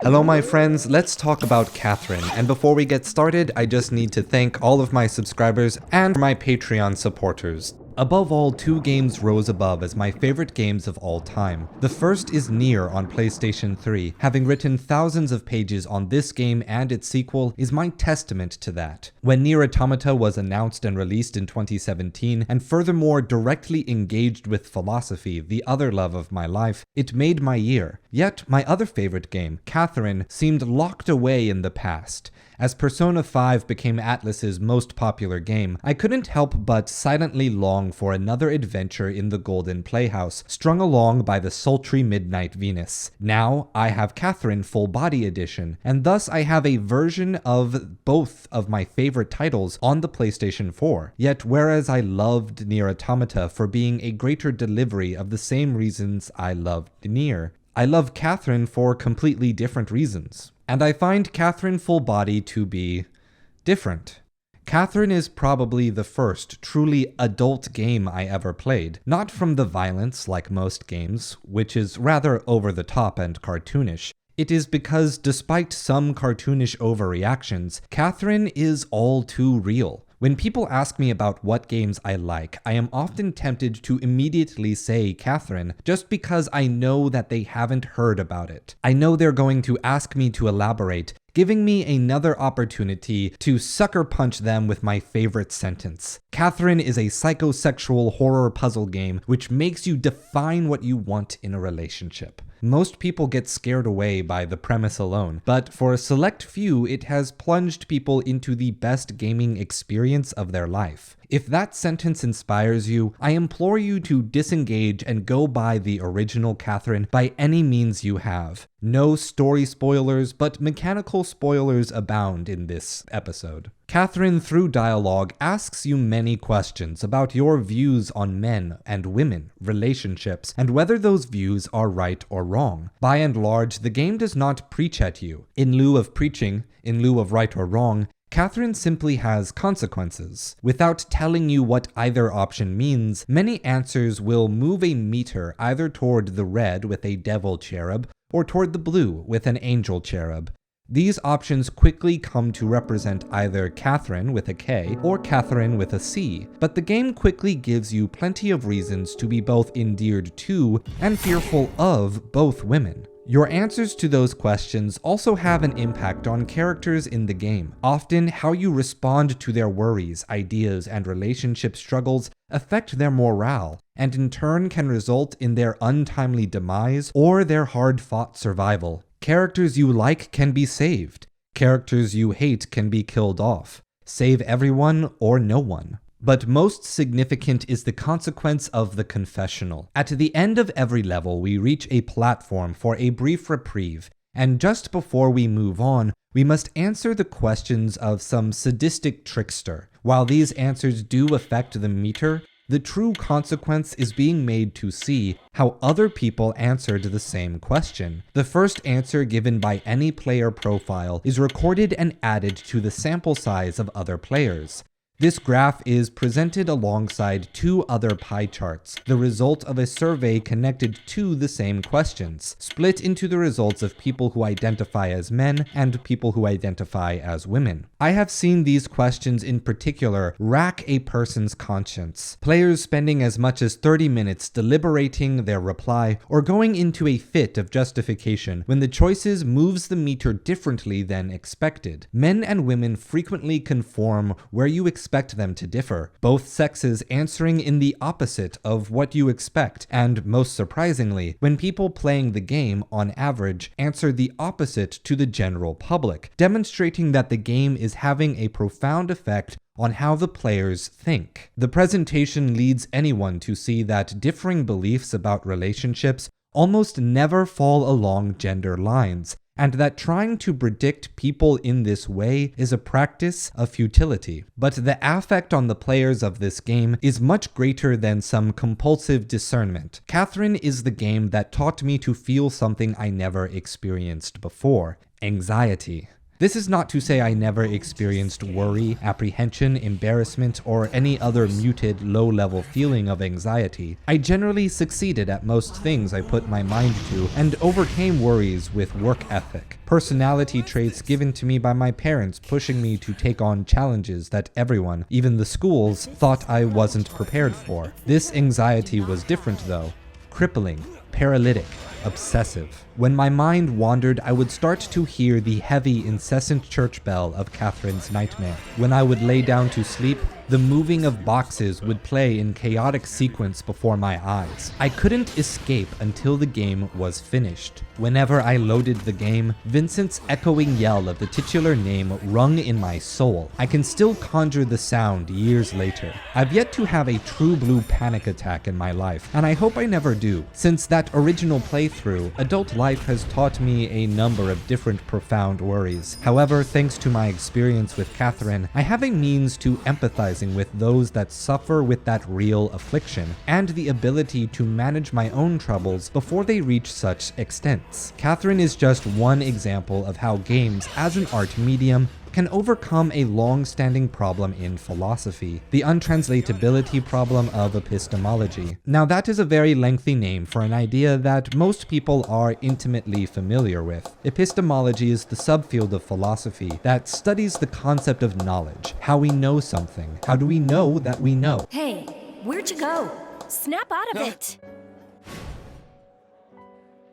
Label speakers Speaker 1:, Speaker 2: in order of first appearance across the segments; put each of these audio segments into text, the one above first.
Speaker 1: Hello my friends, let's talk about Catherine, and before we get started, I just need to thank all of my subscribers and my Patreon supporters. Above all, two games rose above as my favorite games of all time. The first is Nier on PlayStation 3. Having written thousands of pages on this game and its sequel is my testament to that. When Nier Automata was announced and released in 2017, and furthermore directly engaged with philosophy, the other love of my life, it made my year. Yet, my other favorite game, Catherine, seemed locked away in the past. As Persona 5 became Atlus's most popular game, I couldn't help but silently long for another adventure in the Golden Playhouse, strung along by the sultry Midnight Venus. Now, I have Catherine Full Body Edition, and thus I have a version of both of my favorite titles on the PlayStation 4. Yet, whereas I loved Nier Automata for being a greater delivery of the same reasons I loved Nier, I love Catherine for completely different reasons. And I find Catherine Full Body to be different. Catherine is probably the first truly adult game I ever played, not from the violence like most games, which is rather over the top and cartoonish. It is because despite some cartoonish overreactions, Catherine is all too real. When people ask me about what games I like, I am often tempted to immediately say Catherine, just because I know that they haven't heard about it. I know they're going to ask me to elaborate, giving me another opportunity to sucker punch them with my favorite sentence. Catherine is a psychosexual horror puzzle game which makes you define what you want in a relationship. Most people get scared away by the premise alone, but for a select few, it has plunged people into the best gaming experience of their life. If that sentence inspires you, I implore you to disengage and go buy the original Catherine by any means you have. No story spoilers, but mechanical spoilers abound in this episode. Catherine, through dialogue, asks you many questions about your views on men and women, relationships, and whether those views are right or wrong. By and large, the game does not preach at you. In lieu of preaching, in lieu of right or wrong, Catherine simply has consequences. Without telling you what either option means, many answers will move a meter either toward the red with a devil cherub, or toward the blue with an angel cherub. These options quickly come to represent either Catherine with a K or Catherine with a C, but the game quickly gives you plenty of reasons to be both endeared to and fearful of both women. Your answers to those questions also have an impact on characters in the game. Often, how you respond to their worries, ideas, and relationship struggles affect their morale, and in turn can result in their untimely demise or their hard-fought survival. Characters you like can be saved. Characters you hate can be killed off. Save everyone or no one. But most significant is the consequence of the confessional. At the end of every level, we reach a platform for a brief reprieve, and just before we move on, we must answer the questions of some sadistic trickster. While these answers do affect the meter, the true consequence is being made to see how other people answered the same question. The first answer given by any player profile is recorded and added to the sample size of other players. This graph is presented alongside two other pie charts, the result of a survey connected to the same questions, split into the results of people who identify as men and people who identify as women. I have seen these questions in particular rack a person's conscience, players spending as much as 30 minutes deliberating their reply or going into a fit of justification when the choices moves the meter differently than expected. Men and women frequently conform where you expect them to differ, both sexes answering in the opposite of what you expect, and most surprisingly, when people playing the game, on average, answer the opposite to the general public, demonstrating that the game is having a profound effect on how the players think. The presentation leads anyone to see that differing beliefs about relationships almost never fall along gender lines, and that trying to predict people in this way is a practice of futility. But the affect on the players of this game is much greater than some compulsive discernment. Catherine is the game that taught me to feel something I never experienced before: anxiety. This is not to say I never experienced worry, apprehension, embarrassment, or any other muted, low-level feeling of anxiety. I generally succeeded at most things I put my mind to and overcame worries with work ethic, personality traits given to me by my parents pushing me to take on challenges that everyone, even the schools, thought I wasn't prepared for. This anxiety was different though. Crippling, paralytic, obsessive. When my mind wandered, I would start to hear the heavy, incessant church bell of Catherine's nightmare. When I would lay down to sleep, the moving of boxes would play in chaotic sequence before my eyes. I couldn't escape until the game was finished. Whenever I loaded the game, Vincent's echoing yell of the titular name rung in my soul. I can still conjure the sound years later. I've yet to have a true blue panic attack in my life, and I hope I never do. Since that original playthrough, adult life has taught me a number of different profound worries. However, thanks to my experience with Catherine, I have a means to empathize with those that suffer with that real affliction, and the ability to manage my own troubles before they reach such extents. Catherine is just one example of how games, as an art medium, can overcome a long-standing problem in philosophy, the untranslatability problem of epistemology. Now that is a very lengthy name for an idea that most people are intimately familiar with. Epistemology is the subfield of philosophy that studies the concept of knowledge, how we know something, how do we know that we know.
Speaker 2: Hey, where'd you go? Snap out of it!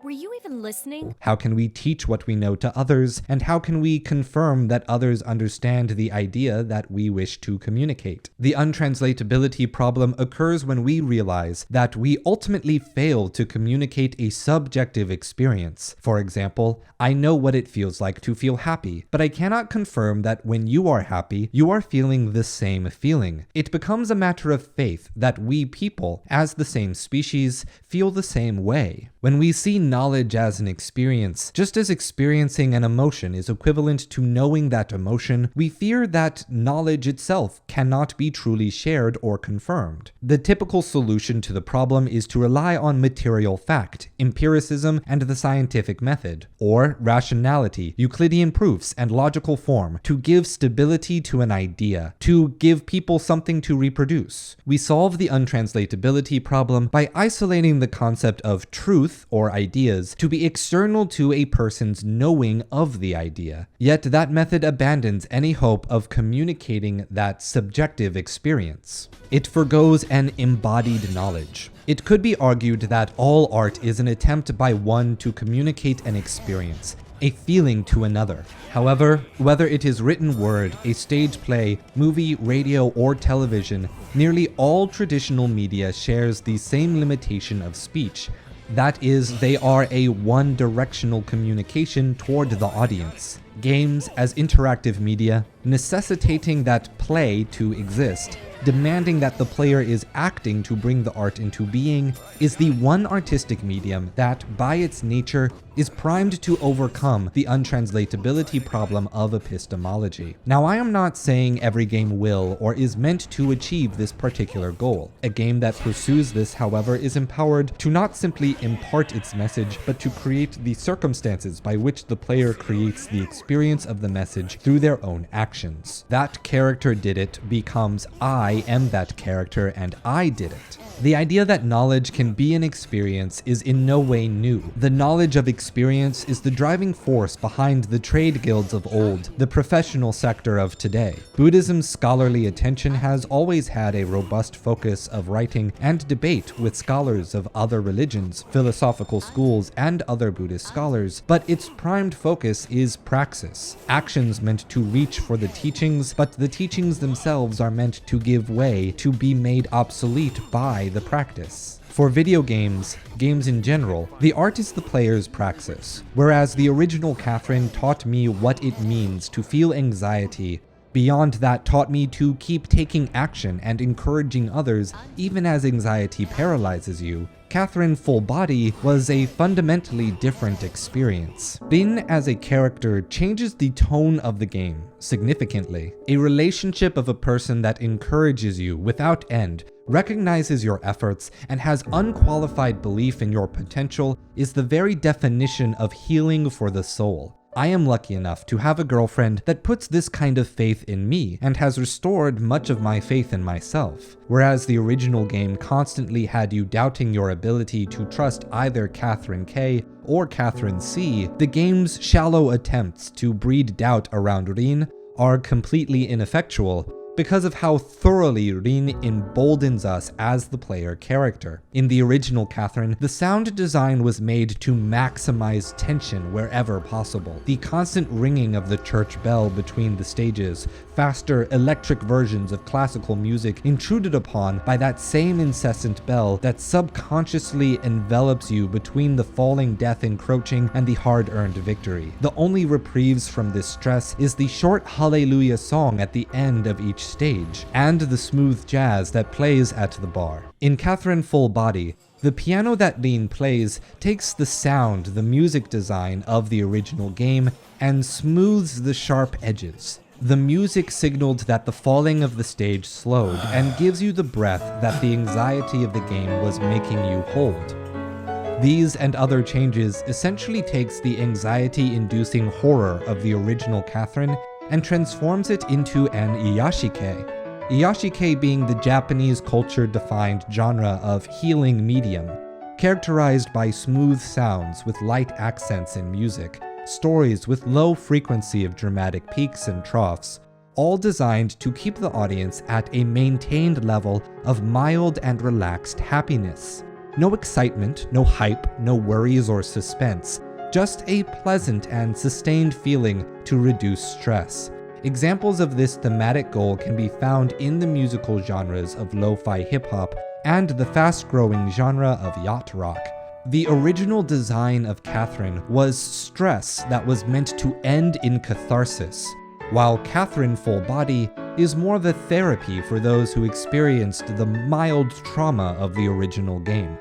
Speaker 2: Were you even listening?
Speaker 1: How can we teach what we know to others, and how can we confirm that others understand the idea that we wish to communicate? The untranslatability problem occurs when we realize that we ultimately fail to communicate a subjective experience. For example, I know what it feels like to feel happy, but I cannot confirm that when you are happy, you are feeling the same feeling. It becomes a matter of faith that we people, as the same species, feel the same way. When we see knowledge as an experience, just as experiencing an emotion is equivalent to knowing that emotion, we fear that knowledge itself cannot be truly shared or confirmed. The typical solution to the problem is to rely on material fact, empiricism, and the scientific method, or rationality, Euclidean proofs, and logical form, to give stability to an idea, to give people something to reproduce. We solve the untranslatability problem by isolating the concept of truth or ideas to be external to a person's knowing of the idea. Yet that method abandons any hope of communicating that subjective experience. It forgoes an embodied knowledge. It could be argued that all art is an attempt by one to communicate an experience, a feeling to another. However, whether it is written word, a stage play, movie, radio, or television, nearly all traditional media shares the same limitation of speech. That is, they are a one-directional communication toward the audience. Games, as interactive media, necessitating that play to exist, demanding that the player is acting to bring the art into being, is the one artistic medium that, by its nature, is primed to overcome the untranslatability problem of epistemology. Now, I am not saying every game will or is meant to achieve this particular goal. A game that pursues this, however, is empowered to not simply impart its message, but to create the circumstances by which the player creates the experience of the message through their own actions. That character did it becomes I am that character and I did it. The idea that knowledge can be an experience is in no way new. The knowledge of experience is the driving force behind the trade guilds of old, the professional sector of today. Buddhism's scholarly attention has always had a robust focus of writing and debate with scholars of other religions, philosophical schools, and other Buddhist scholars, but its primed focus is praxis. Actions meant to reach for the teachings, but the teachings themselves are meant to give way, to be made obsolete by the practice. For video games, games in general, the art is the player's praxis, whereas the original Catherine taught me what it means to feel anxiety. Beyond that, taught me to keep taking action and encouraging others even as anxiety paralyzes you. Catherine Full Body was a fundamentally different experience. Bin as a character changes the tone of the game significantly. A relationship of a person that encourages you without end, recognizes your efforts, and has unqualified belief in your potential is the very definition of healing for the soul. I am lucky enough to have a girlfriend that puts this kind of faith in me and has restored much of my faith in myself. Whereas the original game constantly had you doubting your ability to trust either Catherine K or Catherine C, the game's shallow attempts to breed doubt around Rin are completely ineffectual because of how thoroughly Rin emboldens us as the player character. In the original Catherine, the sound design was made to maximize tension wherever possible. The constant ringing of the church bell between the stages, faster electric versions of classical music intruded upon by that same incessant bell that subconsciously envelops you between the falling death encroaching and the hard-earned victory. The only reprieves from this stress is the short Hallelujah song at the end of each stage, and the smooth jazz that plays at the bar. In Catherine Full Body, the piano that Rin plays takes the sound, the music design of the original game and smooths the sharp edges. The music signaled that the falling of the stage slowed and gives you the breath that the anxiety of the game was making you hold. These and other changes essentially takes the anxiety-inducing horror of the original Catherine and transforms it into an iyashike. Iyashike being the Japanese culture-defined genre of healing medium, characterized by smooth sounds with light accents in music, stories with low frequency of dramatic peaks and troughs, all designed to keep the audience at a maintained level of mild and relaxed happiness. No excitement, no hype, no worries or suspense, just a pleasant and sustained feeling to reduce stress. Examples of this thematic goal can be found in the musical genres of lo-fi hip-hop and the fast-growing genre of yacht rock. The original design of Catherine was stress that was meant to end in catharsis, while Catherine Full Body is more of a therapy for those who experienced the mild trauma of the original game.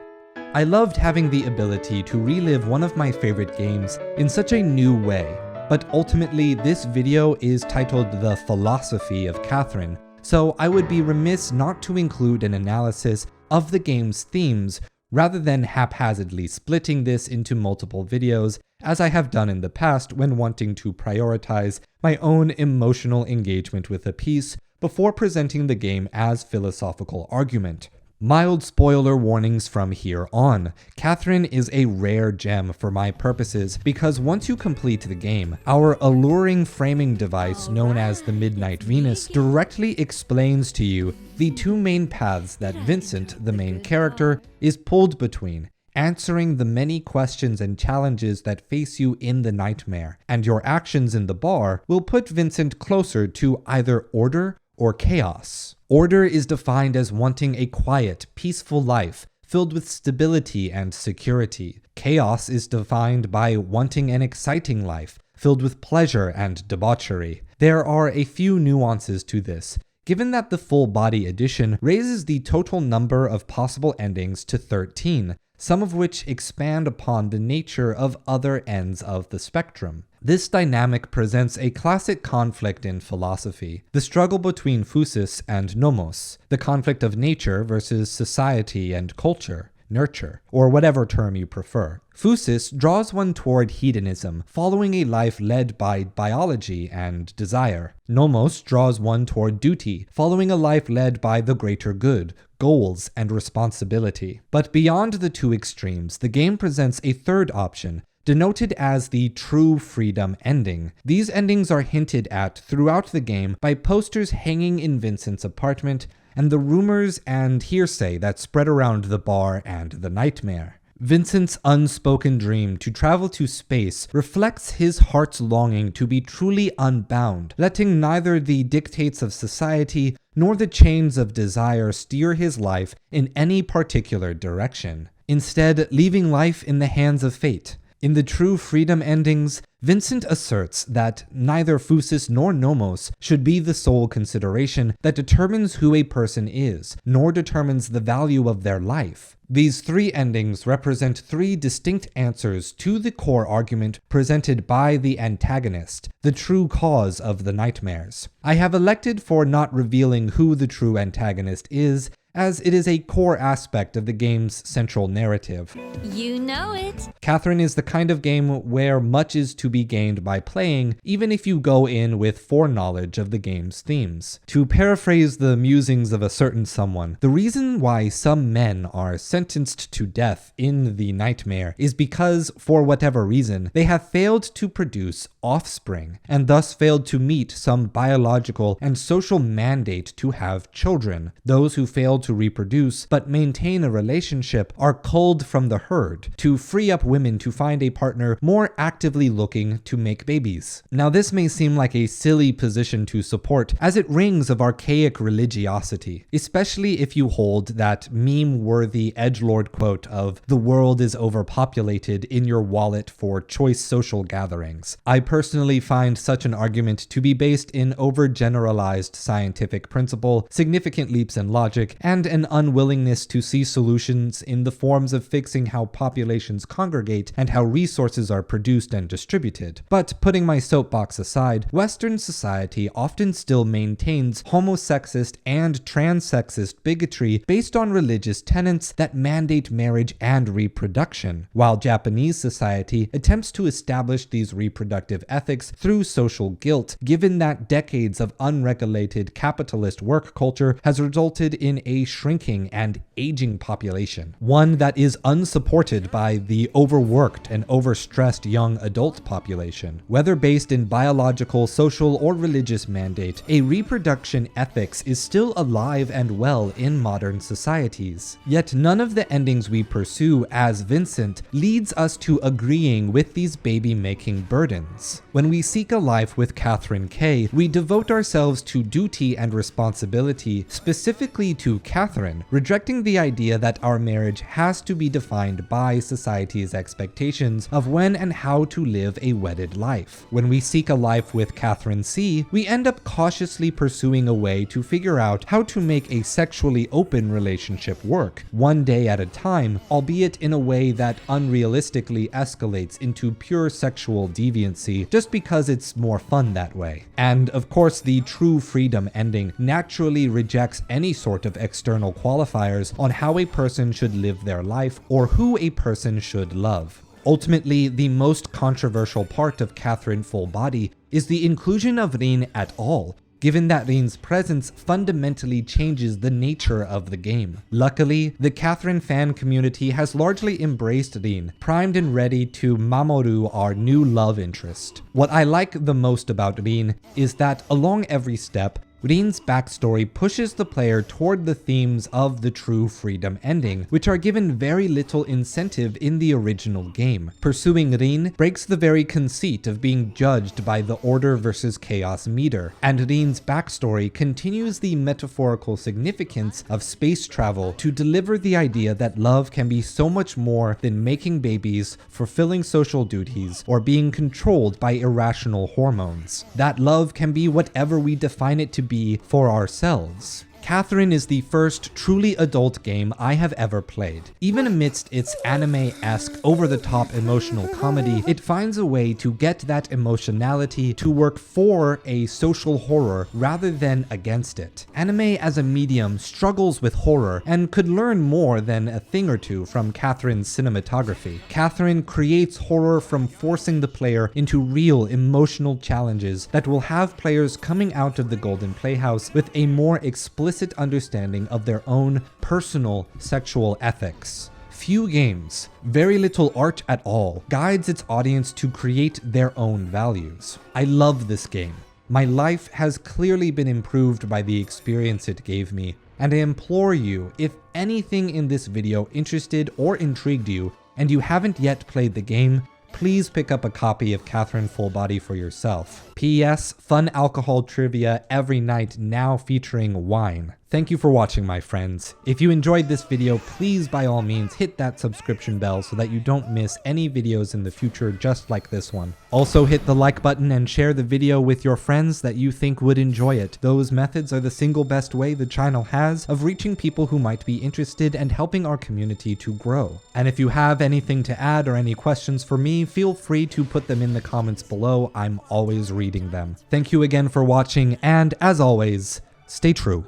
Speaker 1: I loved having the ability to relive one of my favorite games in such a new way, but ultimately this video is titled The Philosophy of Catherine, so I would be remiss not to include an analysis of the game's themes rather than haphazardly splitting this into multiple videos, as I have done in the past when wanting to prioritize my own emotional engagement with a piece before presenting the game as philosophical argument. Mild spoiler warnings from here on. Catherine is a rare gem for my purposes because once you complete the game, our alluring framing device known as the Midnight Venus directly explains to you the two main paths that Vincent, the main character, is pulled between, answering the many questions and challenges that face you in the nightmare, and your actions in the bar will put Vincent closer to either order or chaos. Order is defined as wanting a quiet, peaceful life filled with stability and security. Chaos is defined by wanting an exciting life filled with pleasure and debauchery. There are a few nuances to this, given that the Full Body edition raises the total number of possible endings to 13, some of which expand upon the nature of other ends of the spectrum. This dynamic presents a classic conflict in philosophy, the struggle between physis and nomos, the conflict of nature versus society and culture, nurture, or whatever term you prefer. Physis draws one toward hedonism, following a life led by biology and desire. Nomos draws one toward duty, following a life led by the greater good, goals, and responsibility. But beyond the two extremes, the game presents a third option, denoted as the true freedom ending. These endings are hinted at throughout the game by posters hanging in Vincent's apartment and the rumors and hearsay that spread around the bar and the nightmare. Vincent's unspoken dream to travel to space reflects his heart's longing to be truly unbound, letting neither the dictates of society nor the chains of desire steer his life in any particular direction, instead leaving life in the hands of fate. In the true freedom endings, Vincent asserts that neither physis nor nomos should be the sole consideration that determines who a person is, nor determines the value of their life. These three endings represent three distinct answers to the core argument presented by the antagonist, the true cause of the nightmares. I have elected for not revealing who the true antagonist is, as it is a core aspect of the game's central narrative.
Speaker 2: You know it.
Speaker 1: Catherine is the kind of game where much is to be gained by playing, even if you go in with foreknowledge of the game's themes. To paraphrase the musings of a certain someone, the reason why some men are sentenced to death in the nightmare is because, for whatever reason, they have failed to produce offspring, and thus failed to meet some biological and social mandate to have children. Those who fail to reproduce but maintain a relationship are culled from the herd to free up women to find a partner more actively looking to make babies. Now, this may seem like a silly position to support, as it rings of archaic religiosity, especially if you hold that meme-worthy edgelord quote of "the world is overpopulated" in your wallet for choice social gatherings. I personally find such an argument to be based in overgeneralized scientific principle, significant leaps in logic, and an unwillingness to see solutions in the forms of fixing how populations congregate and how resources are produced and distributed. But putting my soapbox aside, Western society often still maintains homosexist and transsexist bigotry based on religious tenets that mandate marriage and reproduction, while Japanese society attempts to establish these reproductive ethics through social guilt, given that decades of unregulated capitalist work culture has resulted in a shrinking and aging population, one that is unsupported by the overworked and overstressed young adult population. Whether based in biological, social, or religious mandate, a reproduction ethics is still alive and well in modern societies. Yet none of the endings we pursue as Vincent leads us to agreeing with these baby-making burdens. When we seek a life with Catherine K, we devote ourselves to duty and responsibility, specifically to Catherine, rejecting the idea that our marriage has to be defined by society's expectations of when and how to live a wedded life. When we seek a life with Catherine C, we end up cautiously pursuing a way to figure out how to make a sexually open relationship work, one day at a time, albeit in a way that unrealistically escalates into pure sexual deviancy just because it's more fun that way. And of course, the true freedom ending naturally rejects any sort of external qualifiers on how a person should live their life or who a person should love. Ultimately, the most controversial part of Catherine Full Body is the inclusion of Rin at all, given that Rin's presence fundamentally changes the nature of the game. Luckily, the Catherine fan community has largely embraced Rin, primed and ready to Mamoru, our new love interest. What I like the most about Rin is that along every step, Rin's backstory pushes the player toward the themes of the true freedom ending, which are given very little incentive in the original game. Pursuing Rin breaks the very conceit of being judged by the order versus chaos meter, and Rin's backstory continues the metaphorical significance of space travel to deliver the idea that love can be so much more than making babies, fulfilling social duties, or being controlled by irrational hormones. That love can be whatever we define it to be for ourselves. Catherine is the first truly adult game I have ever played. Even amidst its anime-esque, over-the-top emotional comedy, it finds a way to get that emotionality to work for a social horror rather than against it. Anime as a medium struggles with horror and could learn more than a thing or two from Catherine's cinematography. Catherine creates horror from forcing the player into real emotional challenges that will have players coming out of the Golden Playhouse with a more explicit understanding of their own personal sexual ethics. Few games, very little art at all, guides its audience to create their own values. I love this game. My life has clearly been improved by the experience it gave me, and I implore you, if anything in this video interested or intrigued you, and you haven't yet played the game, please pick up a copy of Catherine Full Body for yourself. P.S. Fun alcohol trivia every night now featuring wine. Thank you for watching, my friends. If you enjoyed this video, please by all means hit that subscription bell so that you don't miss any videos in the future just like this one. Also hit the like button and share the video with your friends that you think would enjoy it. Those methods are the single best way the channel has of reaching people who might be interested and helping our community to grow. And if you have anything to add or any questions for me, feel free to put them in the comments below. I'm always reading them. Thank you again for watching, and as always, stay true.